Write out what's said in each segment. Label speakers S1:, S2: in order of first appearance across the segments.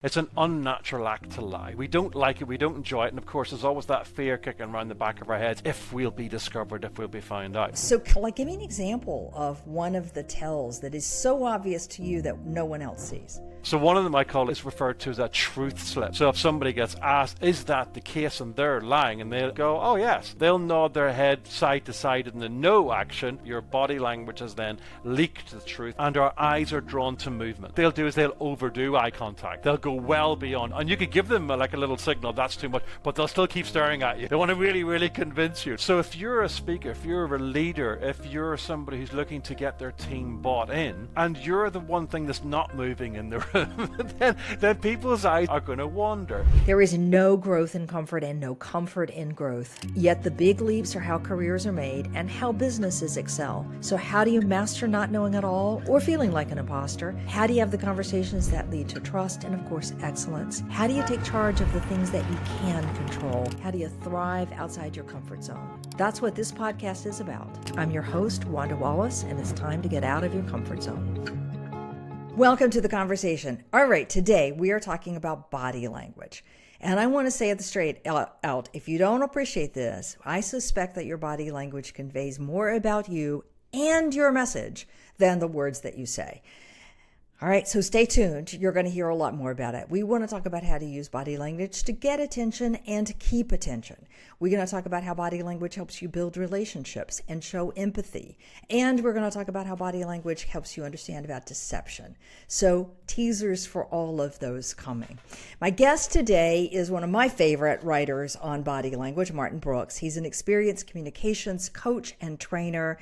S1: It's an unnatural act to lie. We don't like it, we don't enjoy it, and of course there's always that fear kicking around the back of our heads, if we'll be discovered, if we'll be found out.
S2: So give me an example of one of the tells that is so obvious to you that no one else sees.
S1: So one of them I call is referred to as a truth slip. So if somebody gets asked, is that the case, and they're lying, and they'll go, oh yes, they'll nod their head side to side in the no action. Your body language has then leaked the truth, and our eyes are drawn to movement. They'll do is they'll overdo eye contact. They'll go well beyond, and you could give them like a little signal, that's too much, but they'll still keep staring at you. They want to really, really convince you. So if you're a speaker, if you're a leader, if you're somebody who's looking to get their team bought in, and you're the one thing that's not moving in the room, then people's eyes are going to wander.
S2: There is no growth in comfort and no comfort in growth. Yet the big leaps are how careers are made and how businesses excel. So how do you master not knowing at all or feeling like an imposter? How do you have the conversations that lead to trust and, of course, excellence? How do you take charge of the things that you can control? How do you thrive outside your comfort zone? That's what this podcast is about. I'm your host, Wanda Wallace, and it's time to get out of your comfort zone. Welcome to the conversation. All right, today we are talking about body language. And I want to say it straight out, if you don't appreciate this, I suspect that your body language conveys more about you and your message than the words that you say. All right, so stay tuned. You're going to hear a lot more about it. We want to talk about how to use body language to get attention and to keep attention. We're going to talk about how body language helps you build relationships and show empathy. And we're going to talk about how body language helps you understand about deception. So teasers for all of those coming. My guest today is one of my favorite writers on body language, Martin Brooks. He's an experienced communications coach and trainer.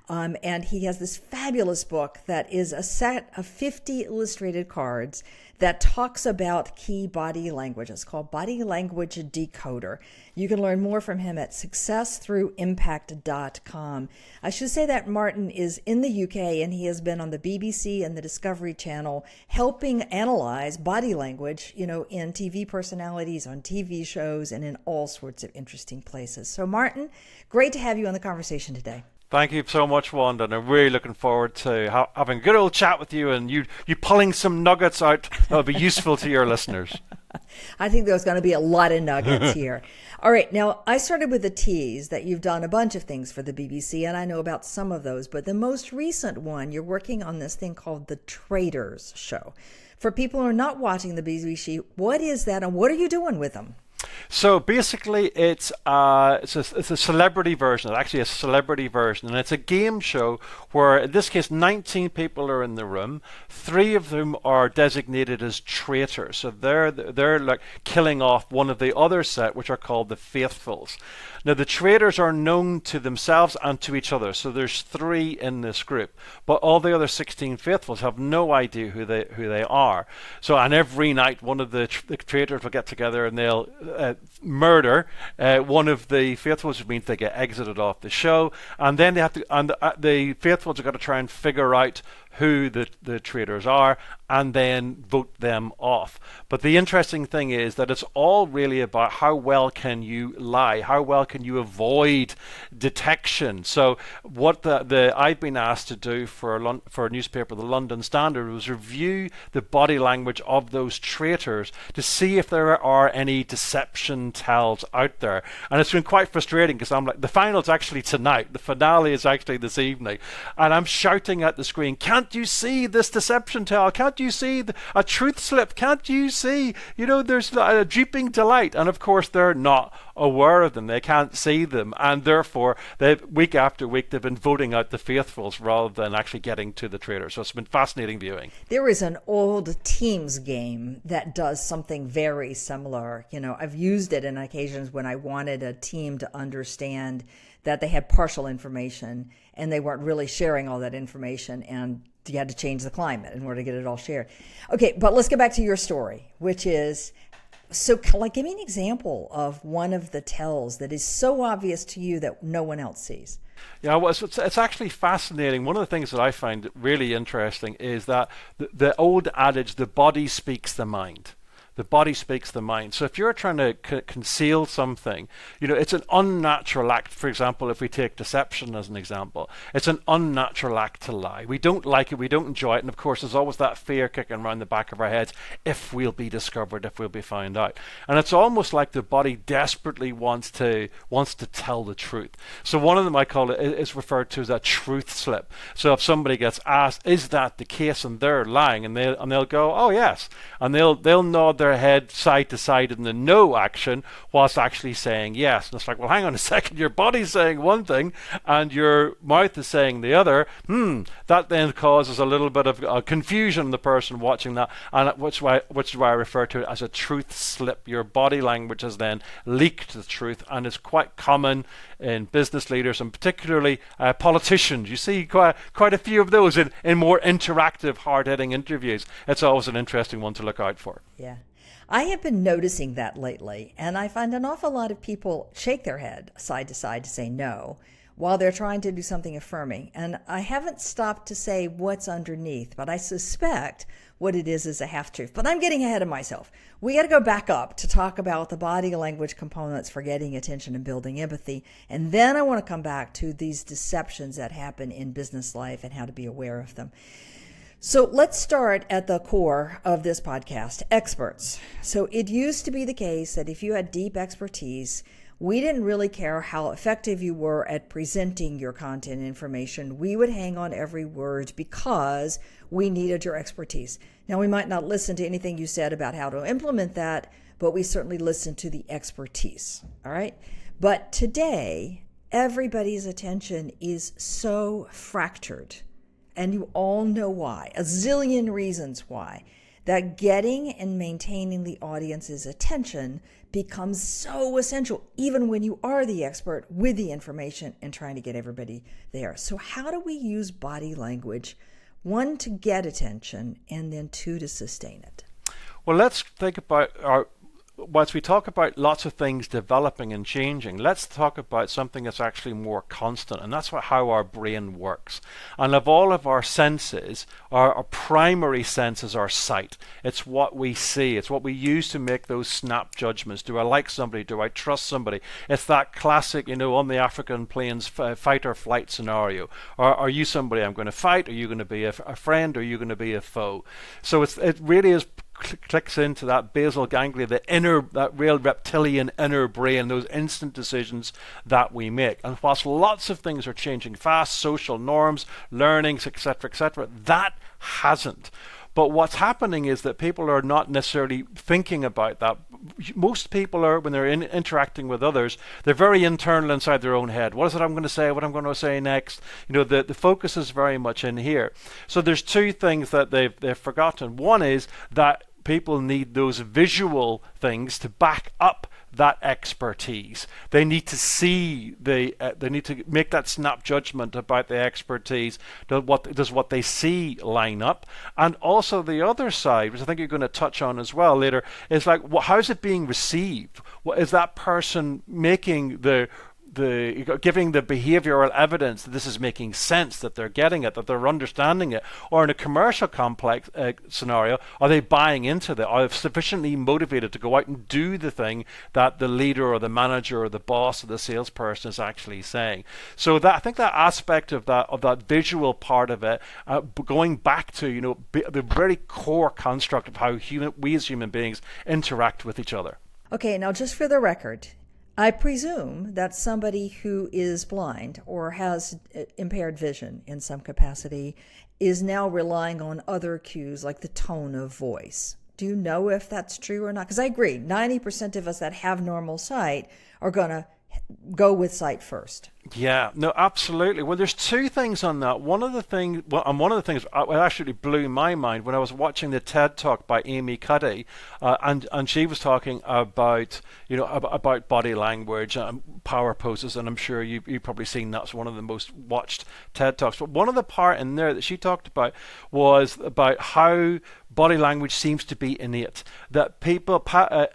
S2: And he has this fabulous book that is a set of 50 illustrated cards that talks about key body language. It's called Body Language Decoder. You can learn more from him at successthroughimpact.com. I should say that Martin is in the UK and he has been on the BBC and the Discovery Channel helping analyze body language, in TV personalities, on TV shows, and in all sorts of interesting places. So Martin, great to have you on the conversation today.
S1: Thank you so much, Wanda, and I'm really looking forward to having a good old chat with you and you pulling some nuggets out that will be useful to your listeners.
S2: I think there's going to be a lot of nuggets here. All right, now I started with a tease that you've done a bunch of things for the BBC, and I know about some of those, but the most recent one, you're working on this thing called The Traitors Show. For people who are not watching the BBC, what is that and what are you doing with them?
S1: So basically, it's a celebrity version. It's actually a celebrity version, and it's a game show where, in this case, 19 people are in the room. 3 of them are designated as traitors, so they're like killing off one of the other set, which are called the Faithfuls. Now, the traitors are known to themselves and to each other, so there's 3 in this group, but all the other 16 Faithfuls have no idea who they are. So, and every night, one of the traitors will get together and they'll murder one of the Faithfuls, which means they get exited off the show, and then they have to, and the Faithfuls have got to try and figure out who the traitors are and then vote them off. But the interesting thing is that it's all really about how well can you lie, how well can you avoid detection. So what I've been asked to do for a newspaper, the London Standard, was review the body language of those traitors to see if there are any deception tells out there. And it's been quite frustrating because I'm like, the final's actually tonight, the finale is actually this evening, and I'm shouting at the screen, can't you see this deception tell? Can't you see a truth slip? Can't you see, there's a drooping delight? And of course they're not aware of them. They can't see them, and therefore week after week they've been voting out the Faithfuls rather than actually getting to the traitors. So it's been fascinating viewing.
S2: There is an old Teams game that does something very similar. I've used it in occasions when I wanted a team to understand that they had partial information and they weren't really sharing all that information, and you had to change the climate in order to get it all shared. Okay, but let's get back to your story, which is, so give me an example of one of the tells that is so obvious to you that no one else sees.
S1: Yeah, well, it's actually fascinating. One of the things that I find really interesting is that the old adage, the body speaks the mind. The body speaks the mind. So if you're trying to conceal something, it's an unnatural act. For example, if we take deception as an example, it's an unnatural act to lie. We don't like it, we don't enjoy it, and of course there's always that fear kicking around the back of our heads, if we'll be discovered, if we'll be found out. And it's almost like the body desperately wants to tell the truth. So one of them, I call it, is referred to as a truth slip. So if somebody gets asked, is that the case, and they're lying, and they'll go, oh yes, and they'll nod their head side to side in the no action whilst actually saying yes. And it's like, well, hang on a second, your body's saying one thing and your mouth is saying the other. That then causes a little bit of confusion in the person watching that, and which is why I refer to it as a truth slip. Your body language has then leaked the truth, and it's quite common in business leaders and particularly politicians. You see quite a few of those in more interactive, hard-hitting interviews. It's always an interesting one to look out for.
S2: Yeah. I have been noticing that lately, and I find an awful lot of people shake their head side to side to say no while they're trying to do something affirming. And I haven't stopped to say what's underneath, but I suspect what it is a half-truth. But I'm getting ahead of myself. We got to go back up to talk about the body language components for getting attention and building empathy. And then I want to come back to these deceptions that happen in business life and how to be aware of them. So let's start at the core of this podcast, experts. So it used to be the case that if you had deep expertise, we didn't really care how effective you were at presenting your content information. We would hang on every word because we needed your expertise. Now, we might not listen to anything you said about how to implement that, but we certainly listened to the expertise, all right? But today, everybody's attention is so fractured. And you all know why, a zillion reasons why, that getting and maintaining the audience's attention becomes so essential, even when you are the expert with the information and trying to get everybody there. So how do we use body language, one, to get attention, and then two, to sustain it?
S1: Well, let's think about whilst we talk about lots of things developing and changing, let's talk about something that's actually more constant, and that's how our brain works. And of all of our senses, our primary sense is our sight. It's what we see. It's what we use to make those snap judgments. Do I like somebody? Do I trust somebody? It's that classic, on the African plains fight or flight scenario. Are you somebody I'm going to fight? Are you going to be a friend? Or are you going to be a foe? So it really is clicks into that basal ganglia, that real reptilian inner brain, those instant decisions that we make. And whilst lots of things are changing fast, social norms, learnings, etc., that hasn't. But what's happening is that people are not necessarily thinking about that. Most people are, when they're interacting with others, they're very internal inside their own head. What is it I'm going to say? What I'm going to say next? The focus is very much in here. So there's two things that they've forgotten. One is that people need those visual things to back up that expertise. They need to see they need to make that snap judgment about the expertise. Does what they see line up? And also the other side, which I think you're going to touch on as well later, is like, how's it being received? Is that person making giving the behavioral evidence that this is making sense, that they're getting it, that they're understanding it? Or in a commercial complex scenario, are they buying into that? Are they sufficiently motivated to go out and do the thing that the leader or the manager or the boss or the salesperson is actually saying? So I think that aspect of that visual part of it, going back to the very core construct of how we as human beings interact with each other.
S2: Okay, now just for the record, I presume that somebody who is blind or has impaired vision in some capacity is now relying on other cues like the tone of voice. Do you know if that's true or not? Because I agree, 90% of us that have normal sight are going to go with sight first.
S1: Yeah, no, absolutely. Well, there's two things on that. One of the things that actually blew my mind when I was watching the TED Talk by Amy Cuddy, and she was talking about about body language and power poses, and I'm sure you've probably seen that's one of the most watched TED Talks. But one of the part in there that she talked about was about how body language seems to be innate. That people,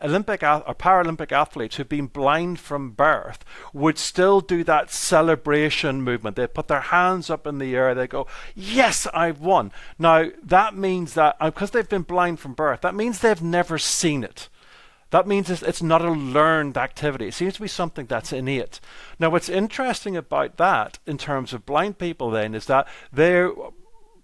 S1: Olympic or Paralympic athletes who've been blind from birth would still do that celebration movement. They put their hands up in the air. They go, yes, I've won. Now, that means that, because they've been blind from birth, that means they've never seen it. That means it's not a learned activity. It seems to be something that's innate. Now, what's interesting about that in terms of blind people then is that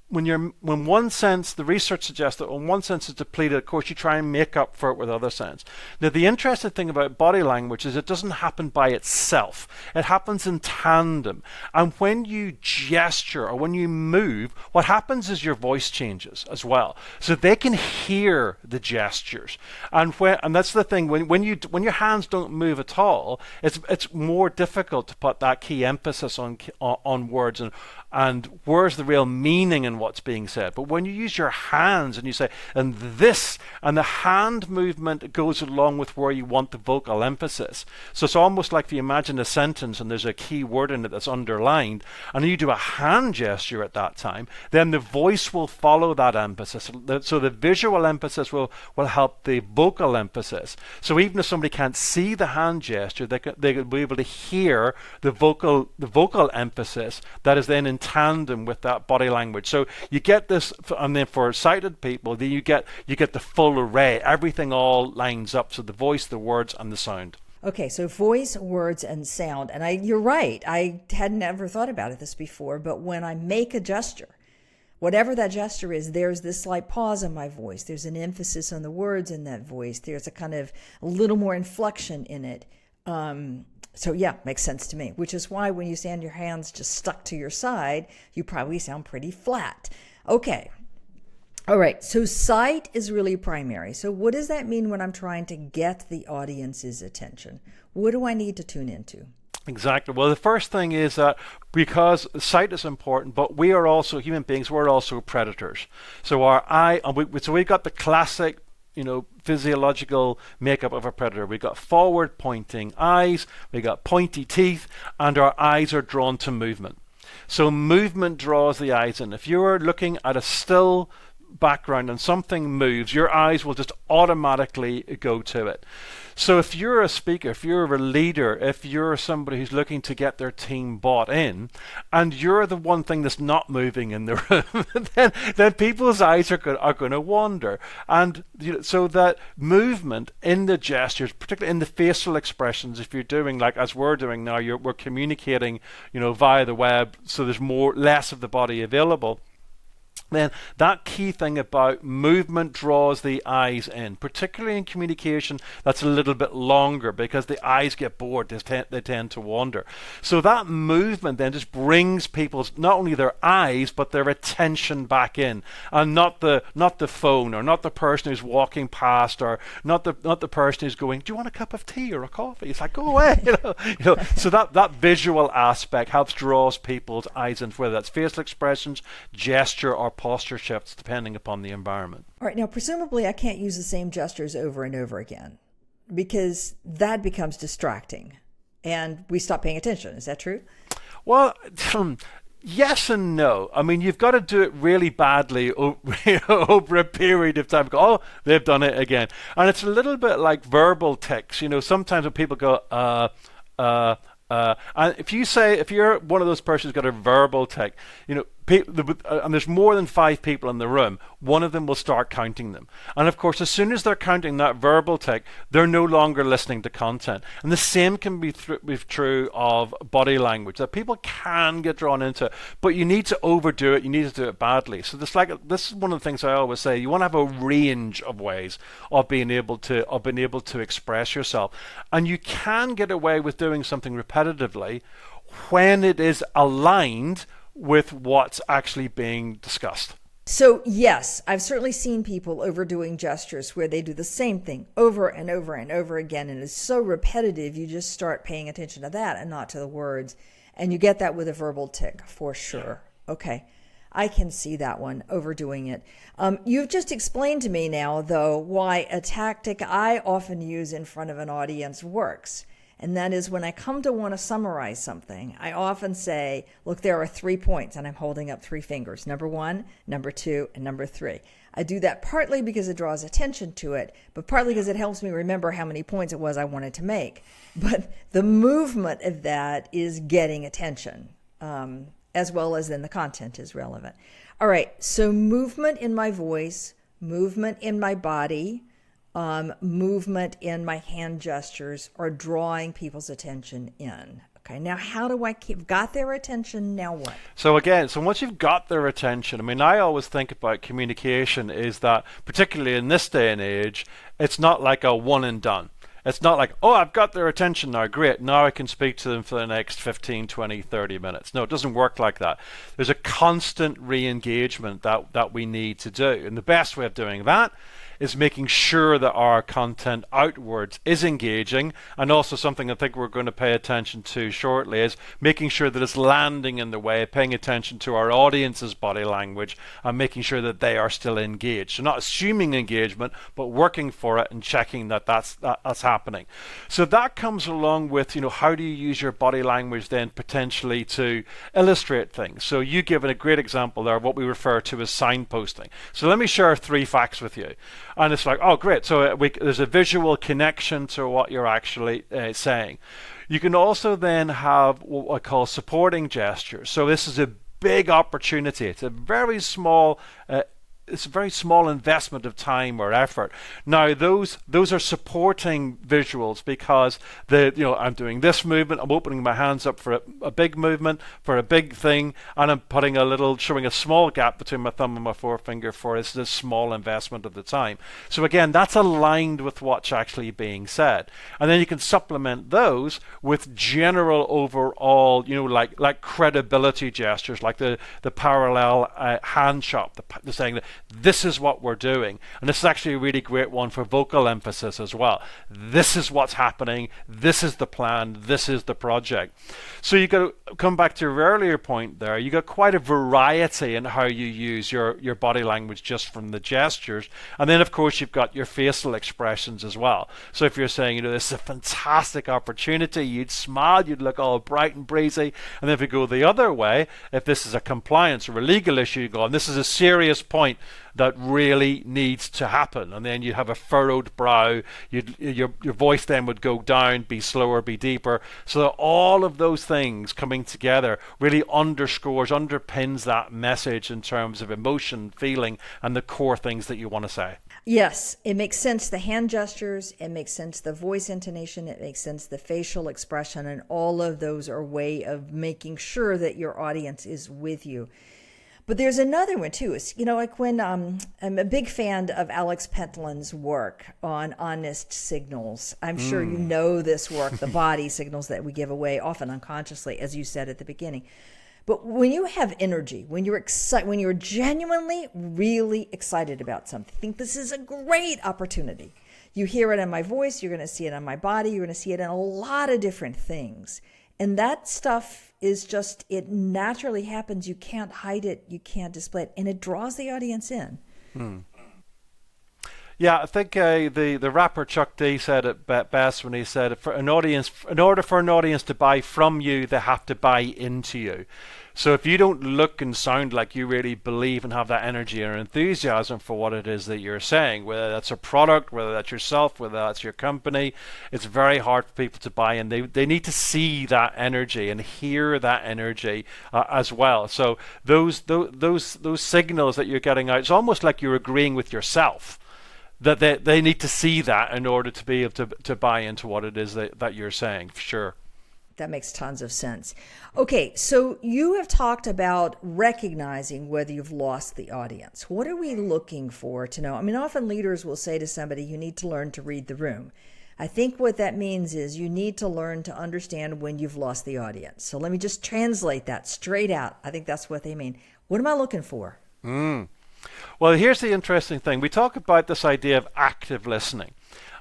S1: when one sense, the research suggests that when one sense is depleted, of course, you try and make up for it with other sense. Now, the interesting thing about body language is it doesn't happen by itself. It happens in tandem. And when you gesture or when you move, what happens is your voice changes as well. So they can hear the gestures. And that's the thing, when your hands don't move at all, it's more difficult to put that key emphasis on words and where's the real meaning in what's being said. But when you use your hands and you say, and this, and the hand movement goes along with where you want the vocal emphasis. So it's almost like if you imagine a sentence and there's a key word in it that's underlined, and you do a hand gesture at that time, then the voice will follow that emphasis. So the visual emphasis will help the vocal emphasis. So even if somebody can't see the hand gesture, they will be able to hear the vocal emphasis that is then in tandem with that body language. So you get this, and then for sighted people, then you get the full array. Everything all lines up. So the voice, the words, and the sound.
S2: Okay, so voice, words, and sound. And you're right. I had never thought about this before, but when I make a gesture, whatever that gesture is, there's this slight pause in my voice. There's an emphasis on the words in that voice. There's a little more inflection in it. So yeah, makes sense to me, which is why when you stand your hands just stuck to your side, you probably sound pretty flat. Okay. All right. So sight is really primary. So what does that mean when I'm trying to get the audience's attention? What do I need to tune into?
S1: Exactly. Well, the first thing is that because sight is important, but we are also human beings, we're also predators. So we've got the classic physiological makeup of a predator. We got forward pointing eyes, we got pointy teeth, and our eyes are drawn to movement. So movement draws the eyes in. If you're looking at a still background and something moves, your eyes will just automatically go to it. So if you're a speaker, if you're a leader, if you're somebody who's looking to get their team bought in, and you're the one thing that's not moving in the room, then people's eyes are going to wander. And so that movement in the gestures, particularly in the facial expressions, if you're doing like as we're doing now, we're communicating, via the web, so there's less of the body available. Then that key thing about movement draws the eyes in, particularly in communication that's a little bit longer because the eyes get bored, they tend to wander. So that movement then just brings people's, not only their eyes, but their attention back in, and not the phone, or not the person who's walking past, or not the person who's going, do you want a cup of tea or a coffee? It's like, go away. So that visual aspect helps draws people's eyes in, whether that's facial expressions, gesture, or posture shifts depending upon the environment.
S2: All right, now presumably I can't use the same gestures over and over again because that becomes distracting and we stop paying attention. Is that true?
S1: Well, yes and no. I mean, you've got to do it really badly over a period of time. Oh, they've done it again. And it's a little bit like verbal tics. Sometimes when people go, and if you're one of those persons who's got a verbal tic, and there's more than 5 people in the room, one of them will start counting them. And of course, as soon as they're counting that verbal tic, they're no longer listening to content. And the same can be true of body language, that people can get drawn into it, but you need to overdo it, you need to do it badly. So this is one of the things I always say, you want to have a range of ways of being able to express yourself. And you can get away with doing something repetitively when it is aligned with what's actually being discussed.
S2: So yes, I've certainly seen people overdoing gestures where they do the same thing over and over and over again, and it's so repetitive you just start paying attention to that and not to the words, and you get that with a verbal tic for sure. Okay, I can see that one, overdoing it. You've just explained to me now, though, why a tactic I often use in front of an audience works. And that is when I come to want to summarize something, I often say, look, there are 3 points, and I'm holding up 3 fingers. Number 1, number 2, and number 3. I do that partly because it draws attention to it, but partly because it helps me remember how many points it was I wanted to make. But the movement of that is getting attention, as well as then the content is relevant. All right, so movement in my voice, movement in my body, movement in my hand gestures are drawing people's attention in. Okay, now how do I got their attention, now what?
S1: So again, once you've got their attention, I mean, I always think about communication is that, particularly in this day and age, it's not like a one and done. It's not like, oh, I've got their attention now, great, now I can speak to them for the next 15, 20, 30 minutes. No, it doesn't work like that. There's a constant re-engagement that we need to do. And the best way of doing that is making sure that our content outwards is engaging, and also something I think we're going to pay attention to shortly is making sure that it's landing in the way, paying attention to our audience's body language and making sure that they are still engaged. So not assuming engagement, but working for it and checking that that's happening. So that comes along with, how do you use your body language then potentially to illustrate things? So you given a great example there of what we refer to as signposting. So let me share 3 facts with you. And it's like, oh, great. So there's a visual connection to what you're actually saying. You can also then have what I call supporting gestures. So this is a big opportunity. It's a very small investment of time or effort. Now, those are supporting visuals because I'm doing this movement, I'm opening my hands up for a big movement, for a big thing, and I'm putting showing a small gap between my thumb and my forefinger for this small investment of the time. So again, that's aligned with what's actually being said. And then you can supplement those with general overall, like credibility gestures, like the parallel hand shop, the saying that this is what we're doing. And this is actually a really great one for vocal emphasis as well. This is what's happening. This is the plan. This is the project. So you got to come back to your earlier point there. You got quite a variety in how you use your body language just from the gestures. And then, of course, you've got your facial expressions as well. So if you're saying, this is a fantastic opportunity, you'd smile, you'd look all bright and breezy. And then if you go the other way, if this is a compliance or a legal issue, you go, and this is a serious point that really needs to happen, and then you have a furrowed brow, your voice then would go down, be slower, be deeper, so that all of those things coming together really underpins that message in terms of emotion, feeling, and the core things that you want to say.
S2: Yes, it makes sense, the hand gestures, it makes sense the voice intonation, it makes sense the facial expression, and all of those are a way of making sure that your audience is with you. But there's another one too. It's, like when I'm a big fan of Alex Pentland's work on honest signals. I'm sure you know this work, the body signals that we give away, often unconsciously, as you said at the beginning. But when you have energy, when you're when you're genuinely really excited about something, think this is a great opportunity. You hear it in my voice, you're going to see it on my body, you're going to see it in a lot of different things. And that stuff is just, it naturally happens. You can't hide it. You can't display it. And it draws the audience in.
S1: Yeah, I think the rapper Chuck D said it best when he said, in order for an audience to buy from you, they have to buy into you. So if you don't look and sound like you really believe and have that energy or enthusiasm for what it is that you're saying, whether that's a product, whether that's yourself, whether that's your company, it's very hard for people to buy in. They need to see that energy and hear that energy as well. So those signals that you're getting out, it's almost like you're agreeing with yourself. That they need to see that in order to be able to buy into what it is that you're saying, for sure.
S2: That makes tons of sense. Okay, so you have talked about recognizing whether you've lost the audience. What are we looking for to know? I mean, often leaders will say to somebody, you need to learn to read the room. I think what that means is you need to learn to understand when you've lost the audience. So let me just translate that straight out. I think that's what they mean. What am I looking for?
S1: Well, here's the interesting thing. We talk about this idea of active listening.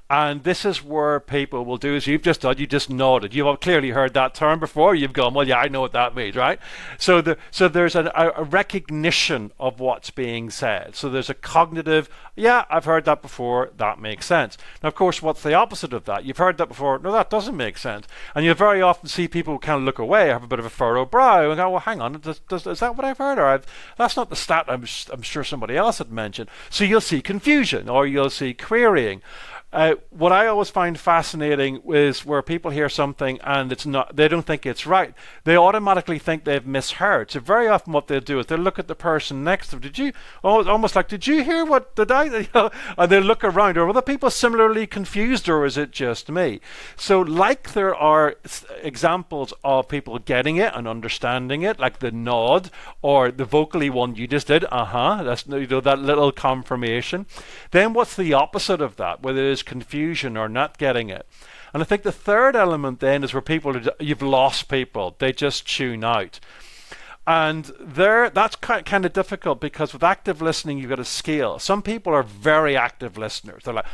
S1: And this is where people will do as you've just done. You just nodded. You've clearly heard that term before. You've gone, well, yeah, I know what that means, right? So there's a recognition of what's being said. So there's a cognitive, yeah, I've heard that before. That makes sense. Now, of course, what's the opposite of that? You've heard that before. No, that doesn't make sense. And you very often see people kind of look away, have a bit of a furrowed brow, and go, well, hang on, is that what I've heard? Or that's not the stat I'm sure somebody else had mentioned. So you'll see confusion, or you'll see querying. What I always find fascinating is where people hear something and they don't think it's right. They automatically think they've misheard. So very often what they'll do is they'll look at the person next to them. Did you hear what did I? And they'll look around. Or are other people similarly confused, or is it just me? So like there are examples of people getting it and understanding it, like the nod or the vocally one you just did. That's that little confirmation. Then what's the opposite of that? Whether it is confusion or not getting it. And I think the third element then is where you've lost people. They just tune out. And that's kind of difficult, because with active listening, you've got a scale. Some people are very active listeners. They're like,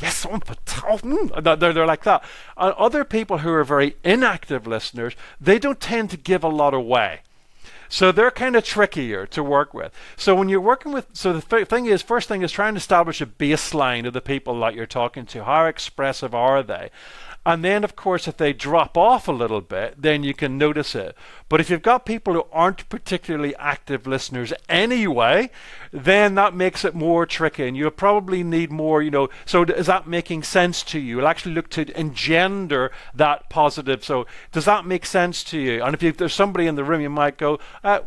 S1: yes, they're like that. And other people who are very inactive listeners, they don't tend to give a lot away. So they're kind of trickier to work with. So when you're working with, so the first thing is try and establish a baseline of the people that you're talking to. How expressive are they? And then, of course, if they drop off a little bit, then you can notice it. But if you've got people who aren't particularly active listeners anyway, then that makes it more tricky. And you probably need more, so is that making sense to you? You'll actually look to engender that positive. So does that make sense to you? And if there's somebody in the room, you might go,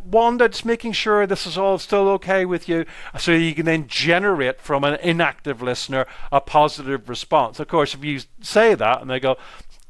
S1: Wanda, just making sure this is all still okay with you. So you can then generate from an inactive listener a positive response. Of course, if you say that and they go,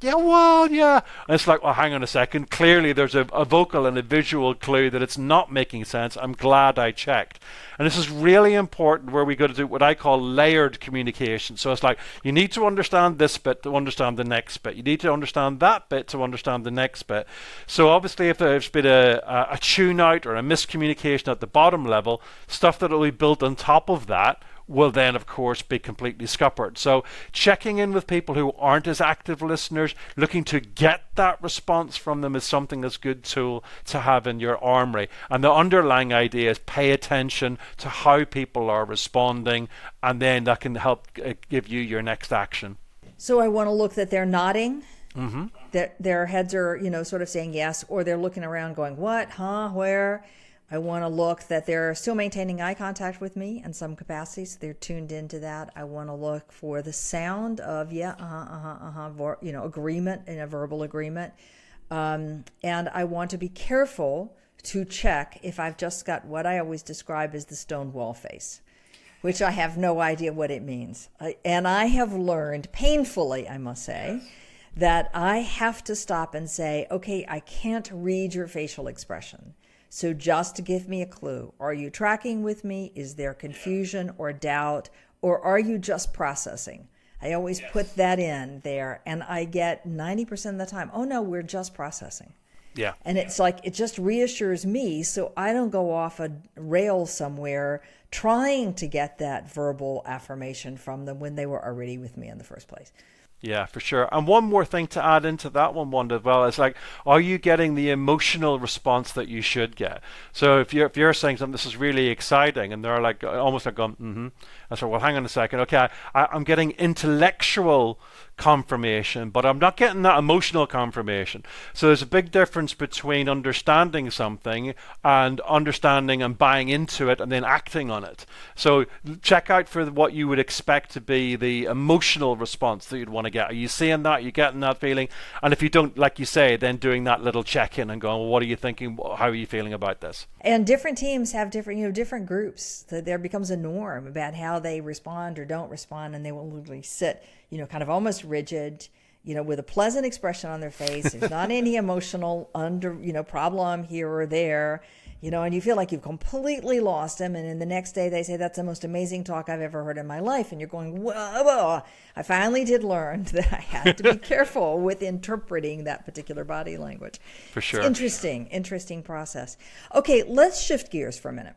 S1: yeah. And it's like, well, hang on a second. Clearly there's a vocal and a visual clue that it's not making sense. I'm glad I checked. And this is really important, where we got to do what I call layered communication. So it's like, you need to understand this bit to understand the next bit. You need to understand that bit to understand the next bit. So obviously if there's been a tune out or a miscommunication at the bottom level, stuff that will be built on top of that will then, of course, be completely scuppered. So checking in with people who aren't as active listeners, looking to get that response from them, is something that's a good tool to have in your armory. And the underlying idea is pay attention to how people are responding, and then that can help give you your next action.
S2: So I want to look that they're nodding, that their heads are, sort of saying yes, or they're looking around going, what, where? I want to look that they're still maintaining eye contact with me in some capacity, so they're tuned into that. I want to look for the sound of agreement, in a verbal agreement. And I want to be careful to check if I've just got what I always describe as the stone wall face, which I have no idea what it means. And I have learned, painfully, I must say, that I have to stop and say, okay, I can't read your facial expression. So just give me a clue. Are you tracking with me? Is there confusion or doubt? Or are you just processing? I always put that in there, and I get 90% of the time, oh no, we're just processing.
S1: Yeah.
S2: And it's like, it just reassures me so I don't go off a rail somewhere trying to get that verbal affirmation from them when they were already with me in the first place.
S1: Yeah, for sure. And one more thing to add into that one, Wanda, as well, is like, are you getting the emotional response that you should get? So if you're saying something, this is really exciting, and they're like almost like going, I said, well, hang on a second. Okay, I'm getting intellectual confirmation, but I'm not getting that emotional confirmation. So there's a big difference between understanding something and understanding and buying into it and then acting on it. So check out for what you would expect to be the emotional response that you'd want to get. Are you seeing that? Are you getting that feeling? And if you don't, like you say, then doing that little check-in and going, well, what are you thinking? How are you feeling about this?
S2: And different teams have different groups. That there becomes a norm about how they respond or don't respond, and they will literally sit, kind of almost rigid, with a pleasant expression on their face. There's not any emotional problem here or there, and you feel like you've completely lost them. And then the next day they say, that's the most amazing talk I've ever heard in my life. And you're going, whoa, I finally did learn that I had to be careful with interpreting that particular body language.
S1: For sure.
S2: It's interesting process. Okay, let's shift gears for a minute.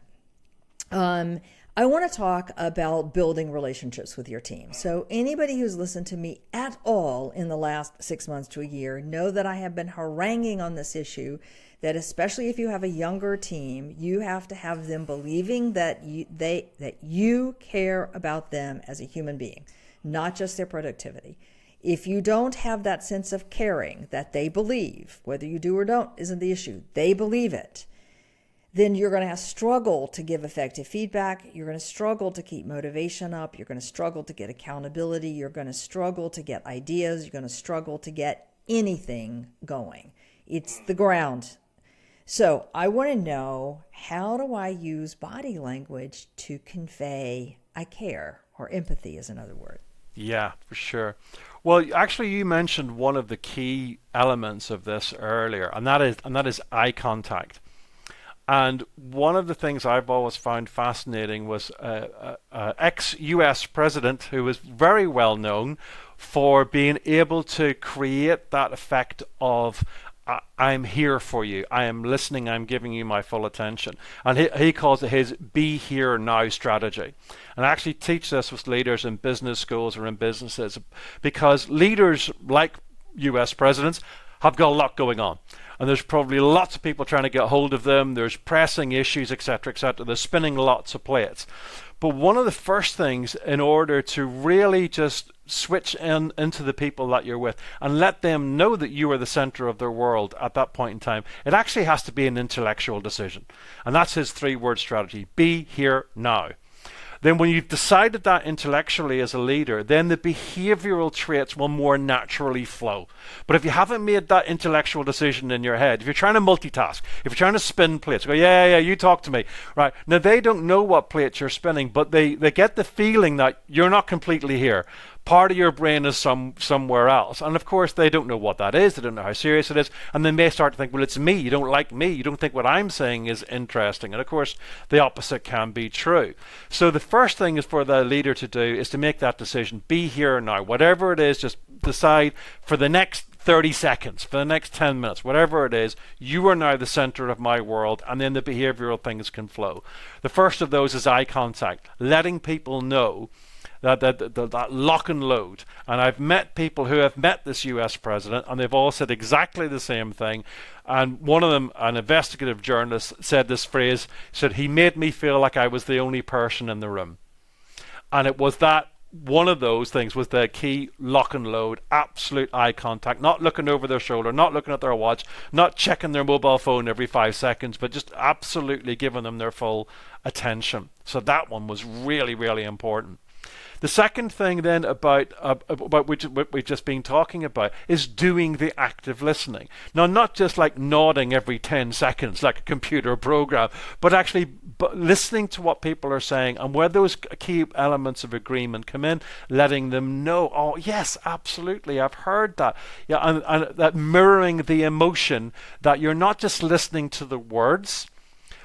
S2: I want to talk about building relationships with your team. So anybody who's listened to me at all in the last 6 months to a year know that I have been haranguing on this issue, that especially if you have a younger team, you have to have them believing that you care about them as a human being, not just their productivity. If you don't have that sense of caring that they believe, whether you do or don't isn't the issue, they believe it, then you're going to struggle to give effective feedback. You're going to struggle to keep motivation up. You're going to struggle to get accountability. You're going to struggle to get ideas. You're going to struggle to get anything going. It's the ground. So I want to know, how do I use body language to convey I care, or empathy is another word?
S1: Yeah, for sure. Well, actually, you mentioned one of the key elements of this earlier, and that is eye contact. And one of the things I've always found fascinating was ex-US president who was very well known for being able to create that effect of I'm here for you, I am listening, I'm giving you my full attention. And he calls it his be here now strategy. And I actually teach this with leaders in business schools or in businesses, because leaders like US presidents have got a lot going on. And there's probably lots of people trying to get hold of them. There's pressing issues, etc., etc. They're spinning lots of plates. But one of the first things, in order to really just switch into the people that you're with and let them know that you are the center of their world at that point in time, it actually has to be an intellectual decision. And that's his 3-word strategy: be here now. Then when you've decided that intellectually as a leader, then the behavioral traits will more naturally flow. But if you haven't made that intellectual decision in your head, if you're trying to multitask, if you're trying to spin plates, go, yeah, you talk to me. Right. Now, they don't know what plates you're spinning, but they get the feeling that you're not completely here. Part of your brain is somewhere else. And of course, they don't know what that is. They don't know how serious it is. And they may start to think, well, it's me. You don't like me. You don't think what I'm saying is interesting. And of course, the opposite can be true. So the first thing is for the leader to do is to make that decision. Be here now. Whatever it is, just decide for the next 30 seconds, for the next 10 minutes, whatever it is, you are now the center of my world, and then the behavioral things can flow. The first of those is eye contact, letting people know that lock and load. And I've met people who have met this US president, and they've all said exactly the same thing. And one of them, an investigative journalist, said this phrase, said, he made me feel like I was the only person in the room. And it was that one of those things was the key: lock and load, absolute eye contact, not looking over their shoulder, not looking at their watch, not checking their mobile phone every 5 seconds, but just absolutely giving them their full attention. So that one was really, really important. The second thing then about which we've just been talking about is doing the active listening. Now, not just like nodding every 10 seconds like a computer program, but actually listening to what people are saying, and where those key elements of agreement come in, letting them know, oh yes, absolutely, I've heard that. Yeah, and that mirroring the emotion, that you're not just listening to the words,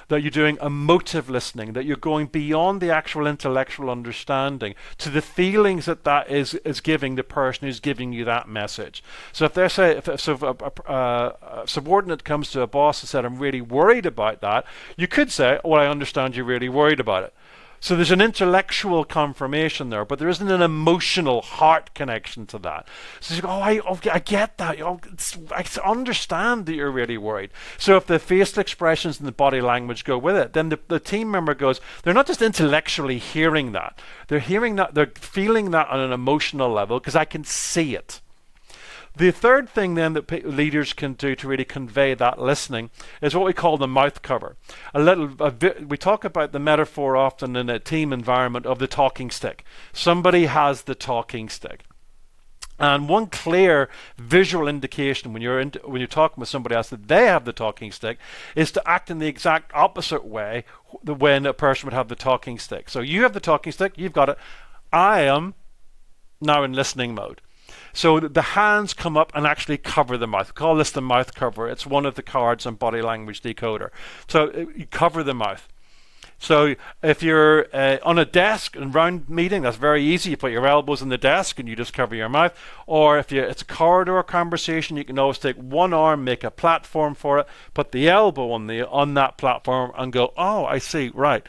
S1: that you're doing emotive listening, that you're going beyond the actual intellectual understanding to the feelings that is giving the person who's giving you that message. So if a subordinate comes to a boss and said, I'm really worried about that, you could say, well, I understand you're really worried about it. So there's an intellectual confirmation there, but there isn't an emotional heart connection to that. So you go, I get that. I understand that you're really worried. So if the facial expressions and the body language go with it, then the team member goes, they're not just intellectually hearing that. They're hearing that, they're feeling that on an emotional level, because I can see it. The third thing then that leaders can do to really convey that listening is what we call the mouth cover. We talk about the metaphor often in a team environment of the talking stick. Somebody has the talking stick. And one clear visual indication when you're talking with somebody else that they have the talking stick is to act in the exact opposite way when a person would have the talking stick. So you have the talking stick, you've got it. I am now in listening mode. So the hands come up and actually cover the mouth. We call this the mouth cover. It's one of the cards on Body Language Decoder. So you cover the mouth. So if you're on a desk and round meeting, that's very easy. You put your elbows in the desk and you just cover your mouth. Or if it's a corridor conversation, you can always take one arm, make a platform for it, put the elbow on that platform and go, oh, I see, right.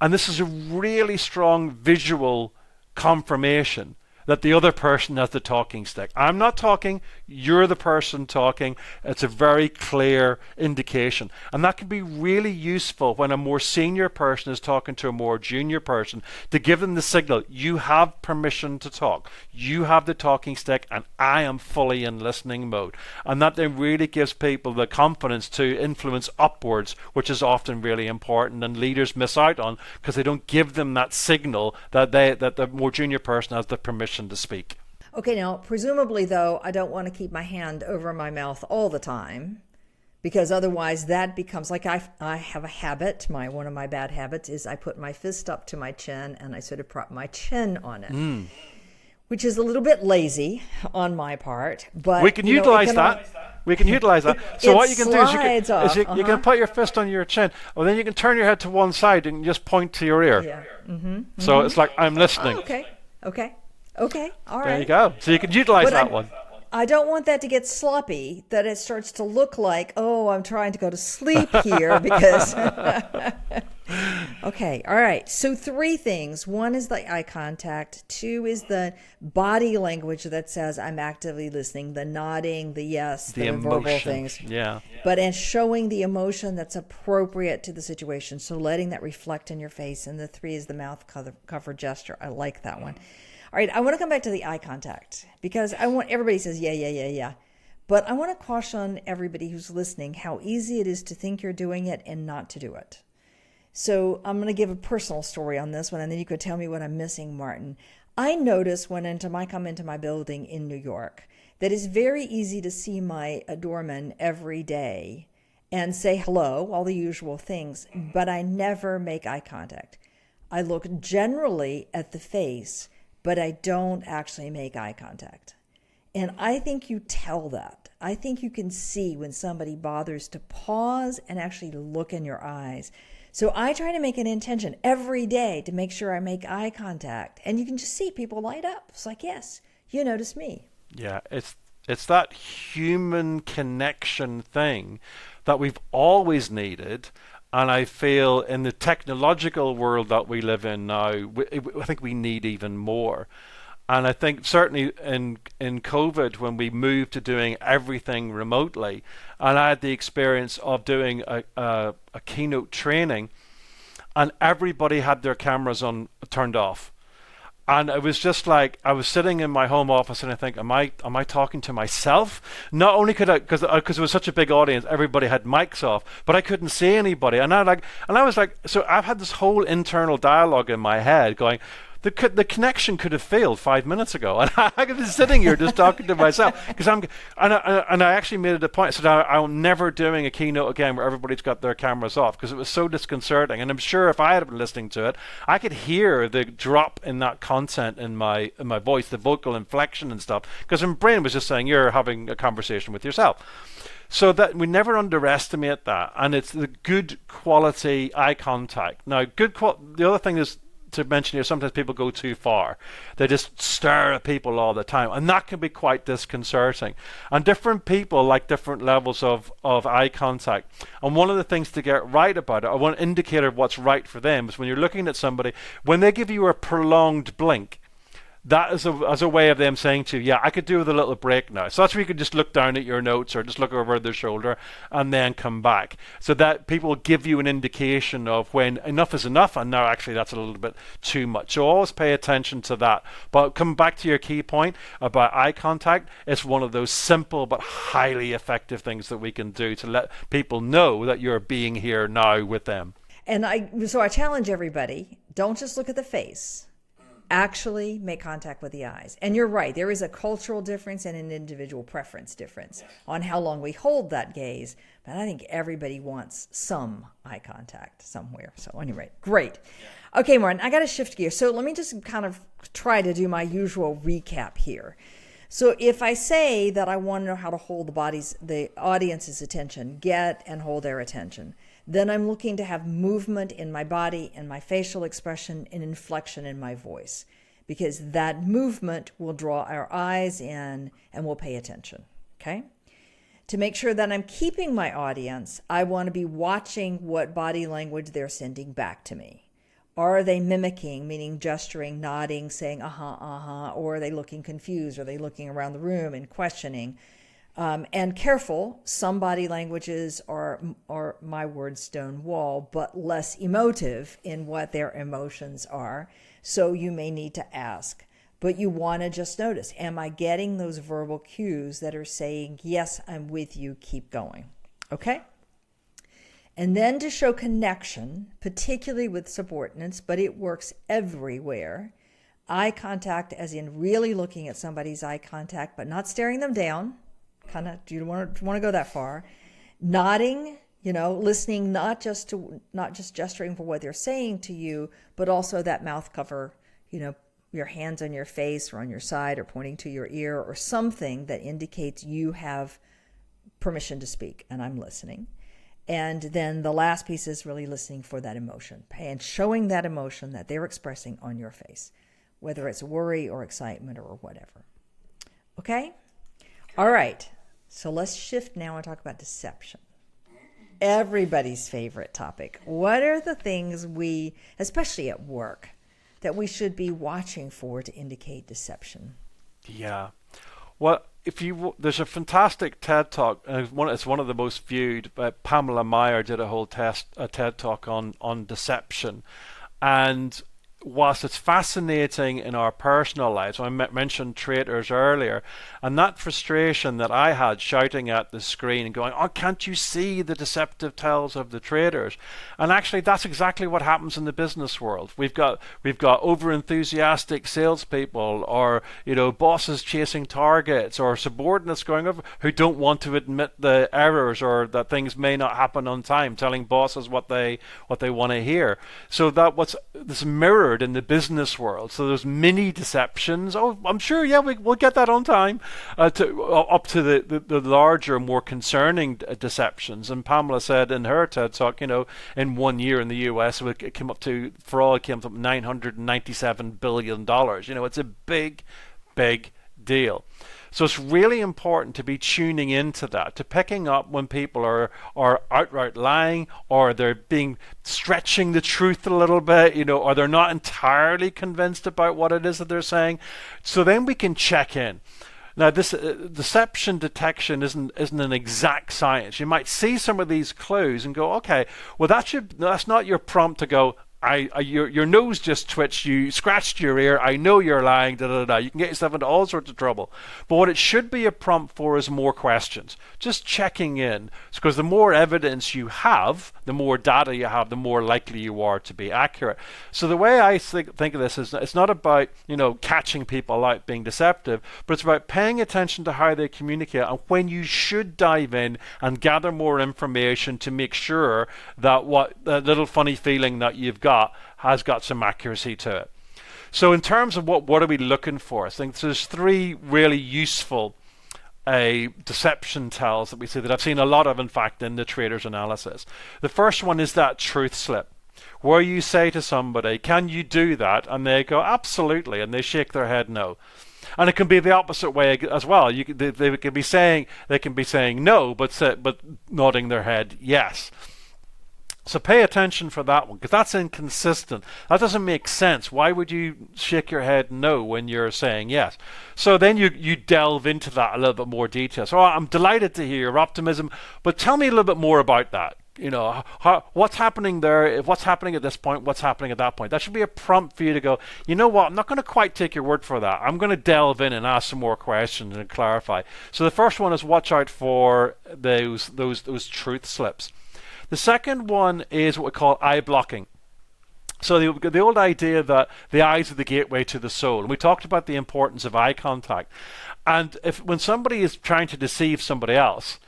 S1: And this is a really strong visual confirmation that the other person has the talking stick. I'm not talking, you're the person talking. It's a very clear indication. And that can be really useful when a more senior person is talking to a more junior person, to give them the signal, you have permission to talk. You have the talking stick and I am fully in listening mode. And that then really gives people the confidence to influence upwards, which is often really important and leaders miss out on because they don't give them that signal that the more junior person has the permission to speak.
S2: Okay, now, presumably, though, I don't want to keep my hand over my mouth all the time, because otherwise that becomes like I have a habit. One of my bad habits is I put my fist up to my chin and I sort of prop my chin on it, which is a little bit lazy on my part. But
S1: we can utilize that. We can utilize that. So what you can do is you can put your fist on your chin, or then you can turn your head to one side and just point to your ear.
S2: Yeah.
S1: So it's like I'm listening.
S2: Okay, all right.
S1: There you go. So you can utilize that one.
S2: I don't want that to get sloppy, that it starts to look like, oh, I'm trying to go to sleep here because... Okay, all right. So 3 things. 1 is the eye contact. 2 is the body language that says I'm actively listening, the nodding, the yes, the verbal things.
S1: Yeah.
S2: But and showing the emotion that's appropriate to the situation. So letting that reflect in your face. And the 3 is the mouth cover gesture. I like that one. All right, I want to come back to the eye contact because everybody says, yeah. But I want to caution everybody who's listening how easy it is to think you're doing it and not to do it. So I'm going to give a personal story on this one, and then you could tell me what I'm missing, Martin. I noticed when I come into my building in New York that it's very easy to see my doorman every day and say hello, all the usual things, but I never make eye contact. I look generally at the face, but I don't actually make eye contact. And I think you tell that. I think you can see when somebody bothers to pause and actually look in your eyes. So I try to make an intention every day to make sure I make eye contact. And you can just see people light up. It's like, yes, you notice me.
S1: Yeah, it's that human connection thing that we've always needed. And I feel in the technological world that we live in now, I think we need even more. And I think certainly in COVID, when we moved to doing everything remotely, and I had the experience of doing a keynote training, and everybody had their cameras turned off. And it was just like I was sitting in my home office and I think, am I talking to myself? Not only could I, because it was such a big audience, everybody had mics off, but I couldn't see anybody. And I was like, so I've had this whole internal dialogue in my head going, the connection could have failed 5 minutes ago, and I could be sitting here just talking to myself because and I actually made it a point. So I'm never doing a keynote again where everybody's got their cameras off because it was so disconcerting. And I'm sure if I had been listening to it, I could hear the drop in that content in my voice, the vocal inflection and stuff, because my brain was just saying you're having a conversation with yourself. So that we never underestimate that, and it's the good quality eye contact. Now, the other thing is to mention here, sometimes people go too far. They just stare at people all the time, and that can be quite disconcerting. And different people like different levels of eye contact. And one of the things to get right about it, or one indicator of what's right for them, is when you're looking at somebody, when they give you a prolonged blink, that is as a way of them saying to you, yeah, I could do with a little break now. So that's where you could just look down at your notes or just look over their shoulder and then come back. So that people give you an indication of when enough is enough and now actually that's a little bit too much. So always pay attention to that. But coming back to your key point about eye contact, it's one of those simple but highly effective things that we can do to let people know that you're being here now with them.
S2: And so I challenge everybody, don't just look at the face. Actually make contact with the eyes. And you're right, there is a cultural difference and an individual preference difference on how long we hold that gaze. But I think everybody wants some eye contact somewhere. So anyway, great. Okay, Martin, I got to shift gears. So let me just kind of try to do my usual recap here. So if I say that I want to know how to hold the audience's attention, get and hold their attention, then I'm looking to have movement in my body and my facial expression and inflection in my voice, because that movement will draw our eyes in and we'll pay attention, okay? To make sure that I'm keeping my audience, I want to be watching what body language they're sending back to me. Are they mimicking, meaning gesturing, nodding, saying uh-huh, uh-huh, or are they looking confused? Are they looking around the room and questioning? And careful, some body languages are my word, stone wall, but less emotive in what their emotions are. So you may need to ask. But you want to just notice, am I getting those verbal cues that are saying, yes, I'm with you, keep going? Okay? And then to show connection, particularly with subordinates, but it works everywhere, eye contact, as in really looking at somebody's eye contact, but not staring them down. Kind of, you don't want to go that far. Nodding, listening, not just gesturing for what they're saying to you, but also that mouth cover, your hands on your face or on your side or pointing to your ear or something that indicates you have permission to speak and I'm listening. And then the last piece is really listening for that emotion and showing that emotion that they're expressing on your face, whether it's worry or excitement or whatever. Okay? All right. So let's shift now and talk about deception. Everybody's favorite topic. What are the things we, especially at work, that we should be watching for to indicate deception?
S1: Yeah. Well, there's a fantastic TED Talk, and it's one of the most viewed, but Pamela Meyer did a whole TED Talk on deception. And whilst it's fascinating in our personal lives, I mentioned traitors earlier, and that frustration that I had shouting at the screen and going, oh, can't you see the deceptive tells of the traitors? And actually, that's exactly what happens in the business world. We've got over-enthusiastic salespeople, or bosses chasing targets, or subordinates going over who don't want to admit the errors or that things may not happen on time, telling bosses what they want to hear. So that this mirror in the business world. So there's mini deceptions. Oh, I'm sure, yeah, we'll get that on time, up to the larger, more concerning deceptions. And Pamela said in her TED Talk, in 1 year in the US, it came up to, fraud came up $997 billion. It's a big, big deal. So it's really important to be tuning into that, to picking up when people are outright lying, or they're stretching the truth a little bit, or they're not entirely convinced about what it is that they're saying. So then we can check in. Now, this deception detection isn't an exact science. You might see some of these clues and go, okay, well that's not your prompt to go, your nose just twitched, you scratched your ear, I know you're lying, You can get yourself into all sorts of trouble. But what it should be a prompt for is more questions. Just checking in. Because the more evidence you have, the more data you have, the more likely you are to be accurate. So the way I think of this is, it's not about, catching people out being deceptive, but it's about paying attention to how they communicate and when you should dive in and gather more information to make sure that that little funny feeling that you've got has got some accuracy to it. So in terms of what are we looking for, I think there's three really useful deception tells that we see, that I've seen a lot of, in fact, in the traders analysis. The first one is that truth slip, where you say to somebody, can you do that? And they go, absolutely, and they shake their head no. And it can be the opposite way as well. They can be saying no, but nodding their head yes. So pay attention for that one, because that's inconsistent. That doesn't make sense. Why would you shake your head no when you're saying yes? So then you delve into that a little bit more detail. So I'm delighted to hear your optimism, but tell me a little bit more about that. What's happening there, what's happening at this point, what's happening at that point. That should be a prompt for you to go, you know what, I'm not going to quite take your word for that. I'm going to delve in and ask some more questions and clarify. So the first one is watch out for those truth slips. The second one is what we call eye blocking. So the old idea that the eyes are the gateway to the soul. And we talked about the importance of eye contact. And when somebody is trying to deceive somebody else,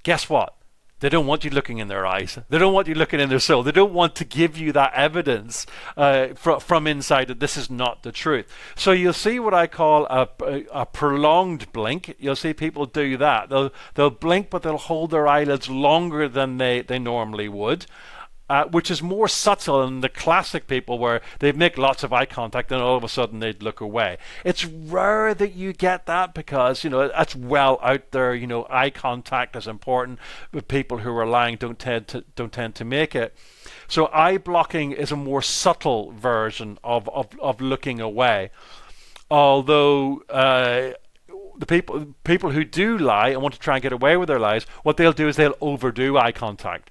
S1: guess what? They don't want you looking in their eyes. They don't want you looking in their soul. They don't want to give you that evidence from inside that this is not the truth. So you'll see what I call a prolonged blink. You'll see people do that. They'll blink, but they'll hold their eyelids longer than they normally would. which is more subtle than the classic people where they make lots of eye contact and all of a sudden they'd look away. It's rare that you get that because, that's well out there. Eye contact is important, but people who are lying don't tend to make it. So eye blocking is a more subtle version of looking away. Although the people who do lie and want to try and get away with their lies, what they'll do is they'll overdo eye contact.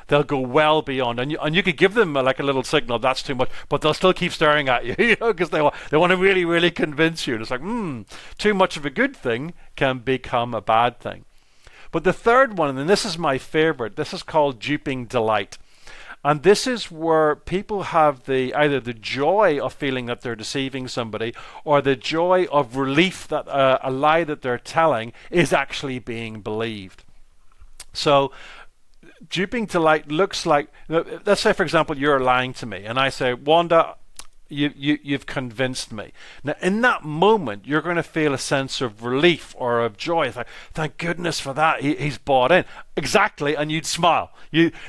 S1: They'll go well beyond, and you could give them like a little signal that's too much, but they'll still keep staring at you, because they want to really, really convince you. And it's like, too much of a good thing can become a bad thing. But the third one, and this is my favorite, this is called duping delight. And this is where people have either the joy of feeling that they're deceiving somebody or the joy of relief that a lie that they're telling is actually being believed. So duping delight looks like, let's say, for example, you're lying to me and I say, Wanda, you've convinced me. Now, in that moment, you're going to feel a sense of relief or of joy. It's like, thank goodness for that. He's bought in. Exactly, and you'd smile.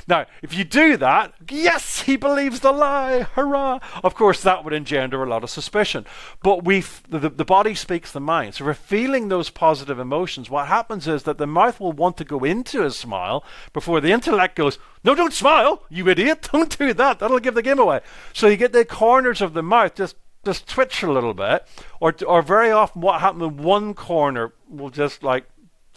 S1: Now, if you do that, yes, he believes the lie. Hurrah! Of course, that would engender a lot of suspicion. But the body speaks the mind. So if we're feeling those positive emotions, what happens is that the mouth will want to go into a smile before the intellect goes, no, don't smile, you idiot. Don't do that. That'll give the game away. So you get the corners of the mouth just twitch a little bit, or very often what happens in one corner will just like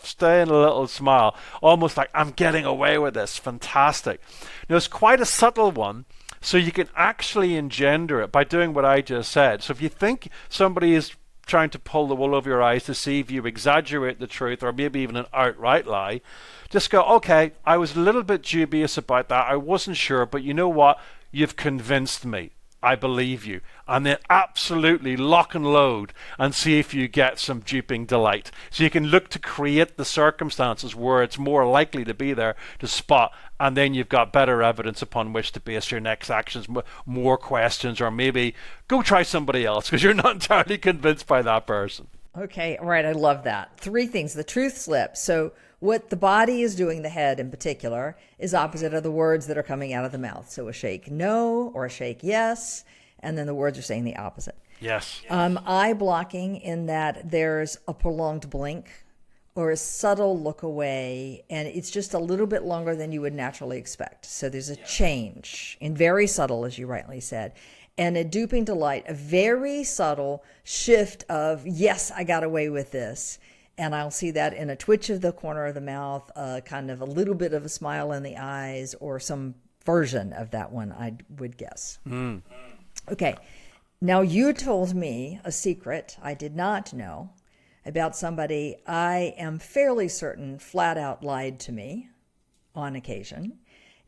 S1: stay in a little smile, almost like, I'm getting away with this. Fantastic. Now, it's quite a subtle one, so you can actually engender it by doing what I just said. So if you think somebody is trying to pull the wool over your eyes to see if you exaggerate the truth or maybe even an outright lie, just go, okay, I was a little bit dubious about that. I wasn't sure, but you know what? You've convinced me. I believe you. And then absolutely lock and load and see if you get some duping delight. So you can look to create the circumstances where it's more likely to be there to spot, and then you've got better evidence upon which to base your next actions, more questions, or maybe go try somebody else because you're not entirely convinced by that person.
S2: Okay, all right, I love that. 3 things. The truth slip. So what the body is doing, the head in particular, is opposite of the words that are coming out of the mouth. So a shake no or a shake yes, and then the words are saying the opposite.
S1: Yes.
S2: Eye blocking, in that there's a prolonged blink or a subtle look away, and it's just a little bit longer than you would naturally expect. So there's a change, and very subtle, as you rightly said. And a duping delight, a very subtle shift of, yes, I got away with this. And I'll see that in a twitch of the corner of the mouth, kind of a little bit of a smile in the eyes, or some version of that one, I would guess. Okay. Now, you told me a secret I did not know about somebody I am fairly certain flat out lied to me on occasion.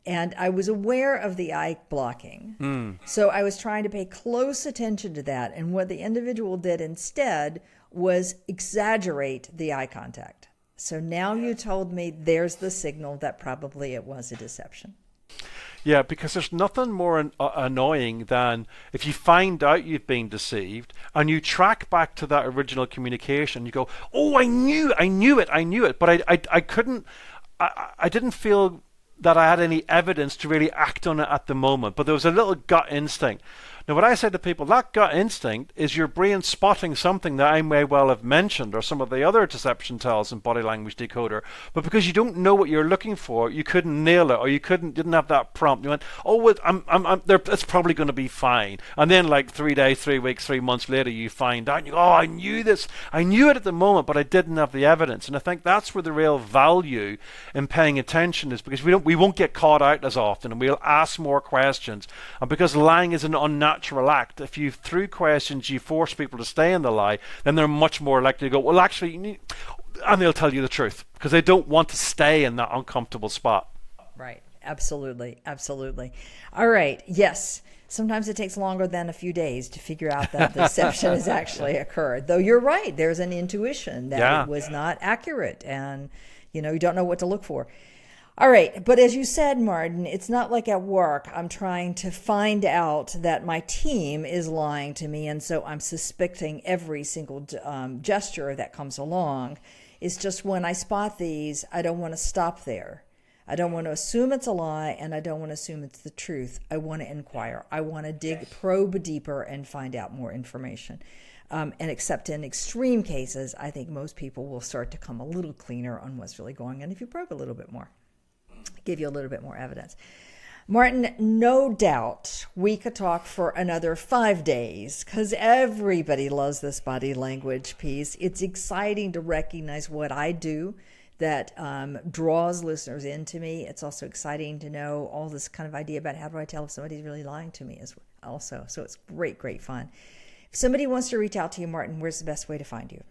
S2: And I was aware of the eye blocking. So I was trying to pay close attention to that. And what the individual did instead was exaggerate the eye contact. So now you told me there's the signal that probably it was a deception.
S1: Yeah, because there's nothing more annoying than if you find out you've been deceived and you track back to that original communication. You go, oh, I knew it, but I couldn't, I didn't feel that I had any evidence to really act on it at the moment, but there was a little gut instinct. Now, what I say to people, that gut instinct is your brain spotting something that I may well have mentioned, or some of the other deception tells in Body Language Decoder, but because you don't know what you're looking for, you couldn't nail it, or you didn't have that prompt. You went, oh, it's probably going to be fine. And then, like 3 days, 3 weeks, 3 months later, you find out, and you go, oh, I knew this. I knew it at the moment, but I didn't have the evidence. And I think that's where the real value in paying attention is, because we won't get caught out as often, and we'll ask more questions. And because lying is an unnatural act, if you, through questions, you force people to stay in the lie, then they're much more likely to go, well, actually, and they'll tell you the truth because they don't want to stay in that uncomfortable spot.
S2: Right. Absolutely. Absolutely. All right. Yes. Sometimes it takes longer than a few days to figure out that the deception has actually occurred. Though you're right. There's an intuition that it was not accurate, and you don't know what to look for. All right, but as you said, Martin, it's not like at work I'm trying to find out that my team is lying to me, and so I'm suspecting every single gesture that comes along. It's just when I spot these, I don't want to stop there. I don't want to assume it's a lie, and I don't want to assume it's the truth. I want to inquire. I want to probe deeper and find out more information. And except in extreme cases, I think most people will start to come a little cleaner on what's really going on if you probe a little bit more, give you a little bit more evidence. Martin, no doubt we could talk for another 5 days because everybody loves this body language piece. It's exciting to recognize what I do that draws listeners into me. It's also exciting to know all this kind of idea about how do I tell if somebody's really lying to me also. So it's great fun. If somebody wants to reach out to you, Martin, where's the best way to find you?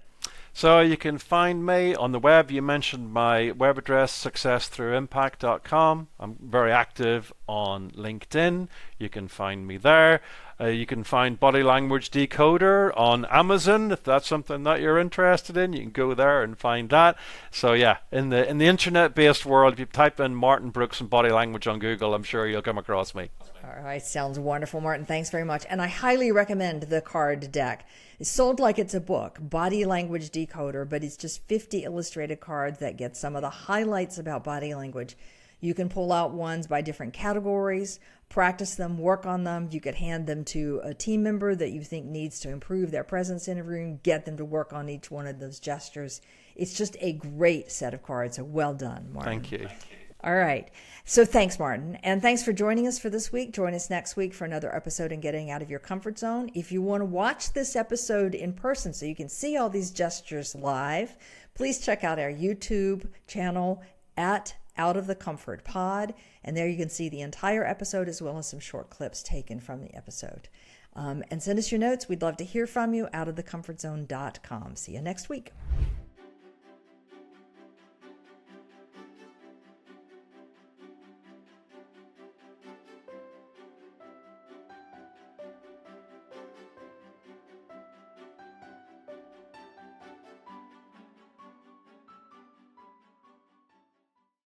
S1: So you can find me on the web. You mentioned my web address, successthroughimpact.com. I'm very active on LinkedIn. You can find me there. You can find Body Language Decoder on Amazon if that's something that you're interested in. You can go there and find that. So yeah, in the internet-based world, if you type in Martin Brooks and body language on Google, I'm sure you'll come across me.
S2: All right, sounds wonderful, Martin. Thanks very much. And I highly recommend the card deck. It's sold like it's a book, Body Language Decoder, but it's just 50 illustrated cards that get some of the highlights about body language. You can pull out ones by different categories, practice them, work on them. You could hand them to a team member that you think needs to improve their presence in a room, get them to work on each one of those gestures. It's just a great set of cards. So well done, Martin.
S1: Thank you.
S2: All right. So thanks, Martin. And thanks for joining us for this week. Join us next week for another episode in Getting Out of Your Comfort Zone. If you want to watch this episode in person so you can see all these gestures live, please check out our YouTube channel at Out of the Comfort Pod. And there you can see the entire episode as well as some short clips taken from the episode. And send us your notes. We'd love to hear from you. Outofthecomfortzone.com. See you next week.